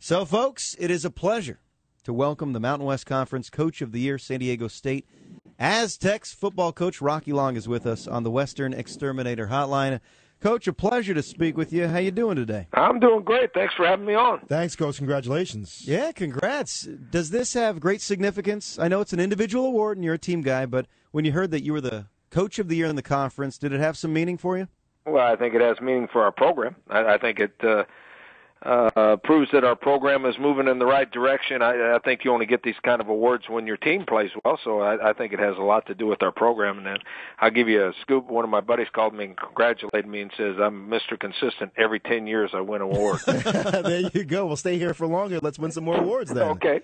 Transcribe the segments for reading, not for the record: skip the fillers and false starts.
So, folks, it is a pleasure to welcome the Mountain West Conference Coach of the Year, San Diego State Aztecs football coach Rocky Long is with us on the Western Exterminator Hotline. Coach, a pleasure to speak with you. How you doing today? I'm doing great. Thanks for having me on. Thanks, Coach. Congratulations. Yeah, congrats. Does this have great significance? I know it's an individual award and you're a team guy, but when you heard that you were the Coach of the Year in the conference, did it have some meaning for you? Well, I think it has meaning for our program. I think it proves that our program is moving in the right direction. I think you only get these kind of awards when your team plays well, so I think it has a lot to do with our program. And then I'll give you a scoop. One of my buddies called me and congratulated me and says, I'm Mr. Consistent. Every 10 years I win an award. There you go. We'll stay here for longer. Let's win some more awards then. Okay.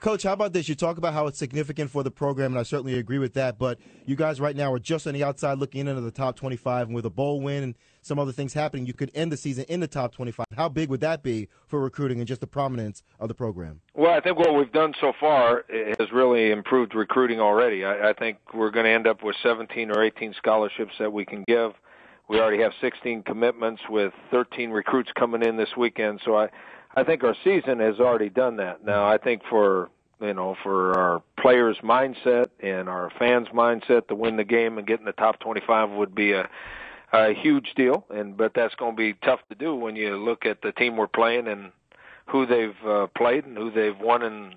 Coach, how about this? You talk about how it's significant for the program, and I certainly agree with that, but you guys right now are just on the outside looking into the top 25, and with a bowl win and some other things happening, you could end the season in the top 25. How big would that be for recruiting and just the prominence of the program? Well, I think what we've done so far has really improved recruiting already. I think we're going to end up with 17 or 18 scholarships that we can give. We already have 16 commitments with 13 recruits coming in this weekend. So I think our season has already done that. Now, I think for our players' mindset and our fans' mindset to win the game and get in the top 25 would be a huge deal, but that's going to be tough to do when you look at the team we're playing and who they've played and who they've won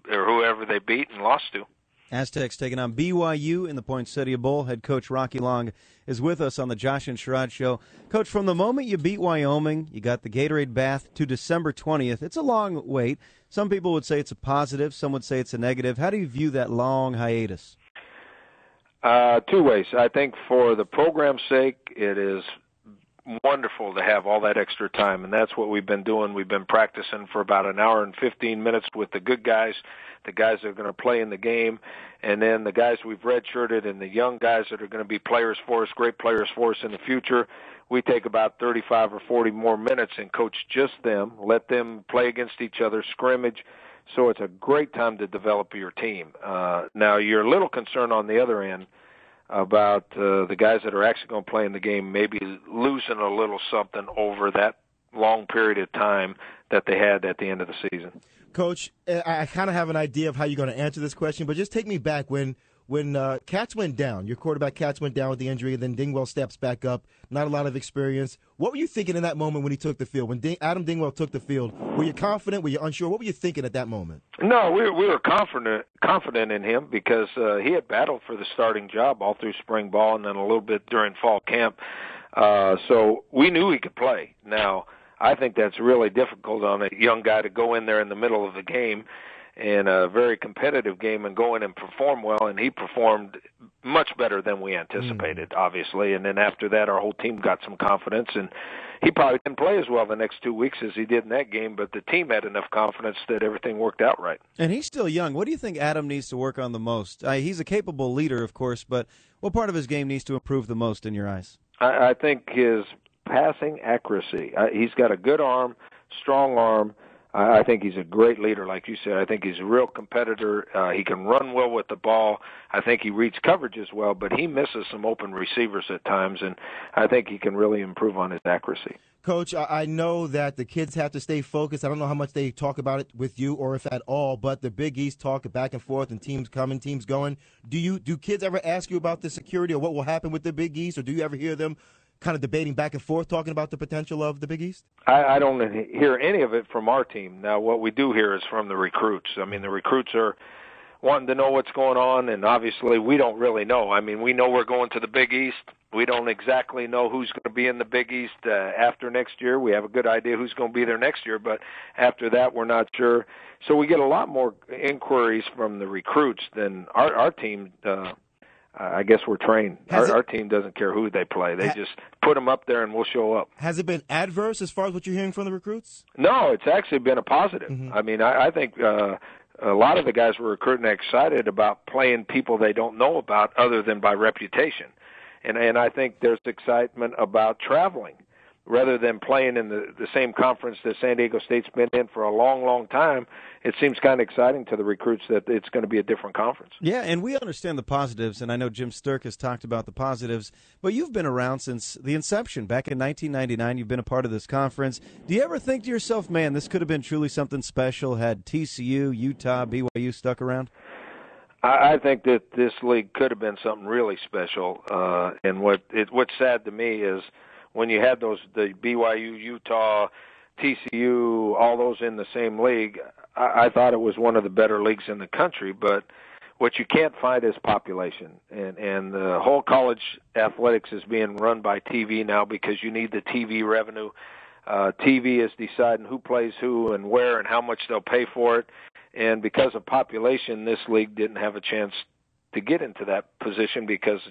or whoever they beat and lost to. Aztecs taking on BYU in the Poinsettia Bowl. Head coach Rocky Long is with us on the Josh and Sherrod Show. Coach, from the moment you beat Wyoming, you got the Gatorade bath to December 20th. It's a long wait. Some people would say it's a positive. Some would say it's a negative. How do you view that long hiatus? Two ways. I think for the program's sake, it is wonderful to have all that extra time, and that's what we've been doing. We've been practicing for about an hour and 15 minutes with the good guys, the guys that are going to play in the game, and then the guys we've redshirted and the young guys that are going to be players for us, great players for us in the future. We take about 35 or 40 more minutes and coach just them, let them play against each other, scrimmage. So it's a great time to develop your team. Now, you're a little concerned on the other end about the guys that are actually going to play in the game maybe losing a little something over that long period of time that they had at the end of the season. Coach, I kind of have an idea of how you're going to answer this question, but just take me back when Katz went down, your quarterback Katz went down with the injury, and then Dingwell steps back up, not a lot of experience. What were you thinking in that moment when he took the field? When Adam Dingwell took the field, were you confident? Were you unsure? What were you thinking at that moment? No, we were confident in him because he had battled for the starting job all through spring ball and then a little bit during fall camp. So we knew he could play. Now, I think that's really difficult on a young guy to go in there in the middle of the game in a very competitive game and go in and perform well, and he performed much better than we anticipated, obviously. And then after that, our whole team got some confidence, and he probably didn't play as well the next 2 weeks as he did in that game, but the team had enough confidence that everything worked out right. And he's still young. What do you think Adam needs to work on the most? He's a capable leader, of course, but what part of his game needs to improve the most in your eyes? I think his passing accuracy. He's got a good arm, strong arm. I think he's a great leader, like you said. I think he's a real competitor. He can run well with the ball. I think he reads coverages well, but he misses some open receivers at times, and I think he can really improve on his accuracy. Coach, I know that the kids have to stay focused. I don't know how much they talk about it with you or if at all, but the Big East talk back and forth and teams coming, teams going. Do kids ever ask you about the security or what will happen with the Big East, or do you ever hear them kind of debating back and forth, talking about the potential of the Big East? I don't hear any of it from our team. Now, what we do hear is from the recruits. I mean, the recruits are wanting to know what's going on, and obviously we don't really know. I mean, we know we're going to the Big East. We don't exactly know who's going to be in the Big East after next year. We have a good idea who's going to be there next year, but after that we're not sure. So we get a lot more inquiries from the recruits than our team. I guess we're trained. Our team doesn't care who they play. They just put them up there and we'll show up. Has it been adverse as far as what you're hearing from the recruits? No, it's actually been a positive. Mm-hmm. I mean, I think a lot of the guys we're recruiting are excited about playing people they don't know about other than by reputation. And I think there's excitement about traveling. rather than playing in the same conference that San Diego State's been in for a long, long time, it seems kind of exciting to the recruits that it's going to be a different conference. Yeah, and we understand the positives, and I know Jim Sturk has talked about the positives, but you've been around since the inception. Back in 1999, you've been a part of this conference. Do you ever think to yourself, man, this could have been truly something special had TCU, Utah, BYU stuck around? I think that this league could have been something really special, and what's sad to me is when you had the BYU, Utah, TCU, all those in the same league, I thought it was one of the better leagues in the country. But what you can't find is population, and the whole college athletics is being run by TV now because you need the TV revenue. TV is deciding who plays who and where and how much they'll pay for it. And because of population, this league didn't have a chance to get into that position because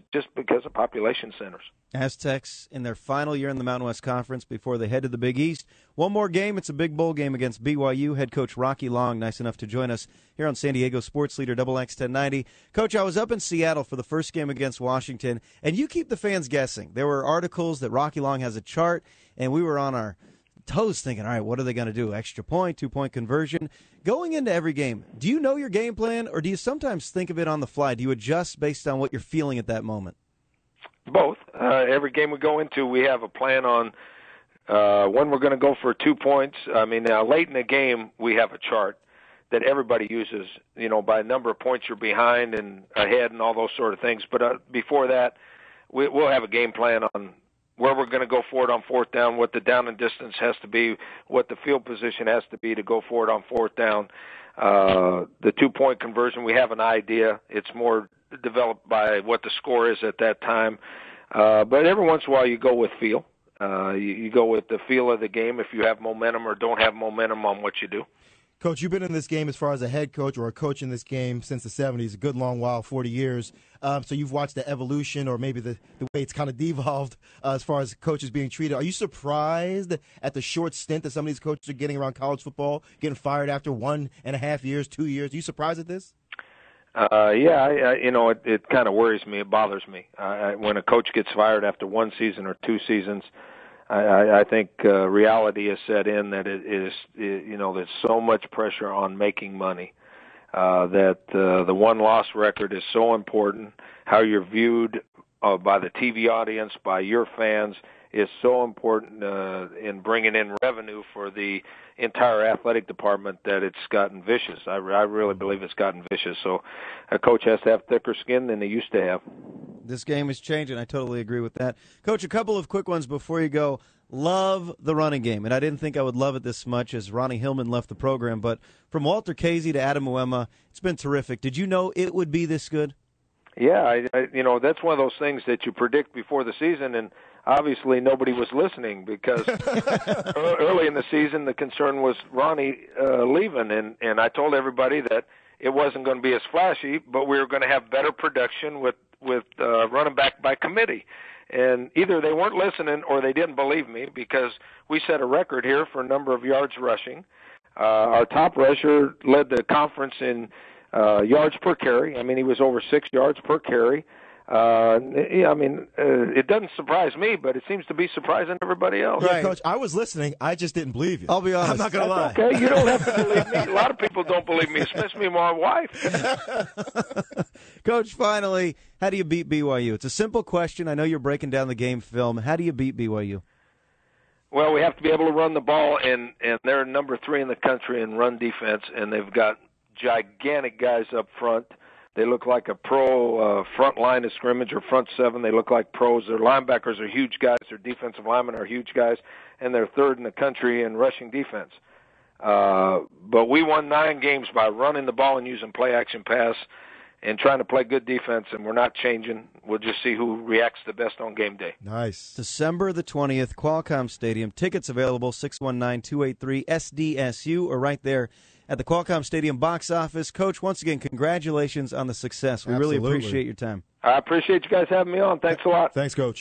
of population centers. Aztecs in their final year in the Mountain West Conference before they head to the Big East. One more game. It's a big bowl game against BYU. Head coach Rocky Long, nice enough to join us here on San Diego Sports Leader XX 1090. Coach, I was up in Seattle for the first game against Washington, and you keep the fans guessing. There were articles that Rocky Long has a chart, and we were on our toes thinking, all right, what are they going to do? Extra point, 2-point conversion. Going into every game, do you know your game plan, or do you sometimes think of it on the fly? Do you adjust based on what you're feeling at that moment? Both. Every game we go into, we have a plan on when we're going to go for 2 points. I mean, now late in the game, we have a chart that everybody uses, by number of points you're behind and ahead and all those sort of things. But before that, we'll have a game plan on where we're going to go for it on fourth down, what the down and distance has to be, what the field position has to be to go for it on fourth down. The 2-point conversion, we have an idea. It's more developed by what the score is at that time. But every once in a while you go with feel. You go with the feel of the game if you have momentum or don't have momentum on what you do. Coach, you've been in this game as far as a head coach or a coach in this game since the 70s, a good long while, 40 years. So you've watched the evolution or maybe the way it's kind of devolved as far as coaches being treated. Are you surprised at the short stint that some of these coaches are getting around college football, getting fired after 1.5 years, 2 years? Are you surprised at this? It kind of worries me. It bothers me. When a coach gets fired after one season or 2 seasons, I think reality is set in that there's so much pressure on making money that the one-loss record is so important. How you're viewed by the TV audience, by your fans, is so important in bringing in revenue for the entire athletic department that it's gotten vicious. I really believe it's gotten vicious. So a coach has to have thicker skin than he used to have. This game is changing. I totally agree with that. Coach, a couple of quick ones before you go. Love the running game, and I didn't think I would love it this much as Ronnie Hillman left the program, but from Walter Casey to Adam Uema, it's been terrific. Did you know it would be this good? Yeah, that's one of those things that you predict before the season, and obviously nobody was listening because early in the season the concern was Ronnie leaving, and I told everybody that it wasn't going to be as flashy, but we were going to have better production with running back by committee. And either they weren't listening or they didn't believe me because we set a record here for a number of yards rushing. Our top rusher led the conference in yards per carry. I mean, he was over 6 yards per carry. It doesn't surprise me, but it seems to be surprising everybody else. Yeah, Coach, I was listening. I just didn't believe you. I'll be honest. I'm not going to lie. Okay, you don't have to believe me. A lot of people don't believe me, especially my wife. Coach, finally, how do you beat BYU? It's a simple question. I know you're breaking down the game film. How do you beat BYU? Well, we have to be able to run the ball, and they're number 3 in the country in run defense, and they've got gigantic guys up front. They look like a pro front line of scrimmage or front 7. They look like pros. Their linebackers are huge guys. Their defensive linemen are huge guys, and they're 3rd in the country in rushing defense. But we won 9 games by running the ball and using play-action pass and trying to play good defense, and we're not changing. We'll just see who reacts the best on game day. Nice. December the 20th, Qualcomm Stadium. Tickets available, 619-283-SDSU, or right there at the Qualcomm Stadium box office. Coach, once again, congratulations on the success. We Absolutely. Really appreciate your time. I appreciate you guys having me on. Thanks a lot. Thanks, Coach.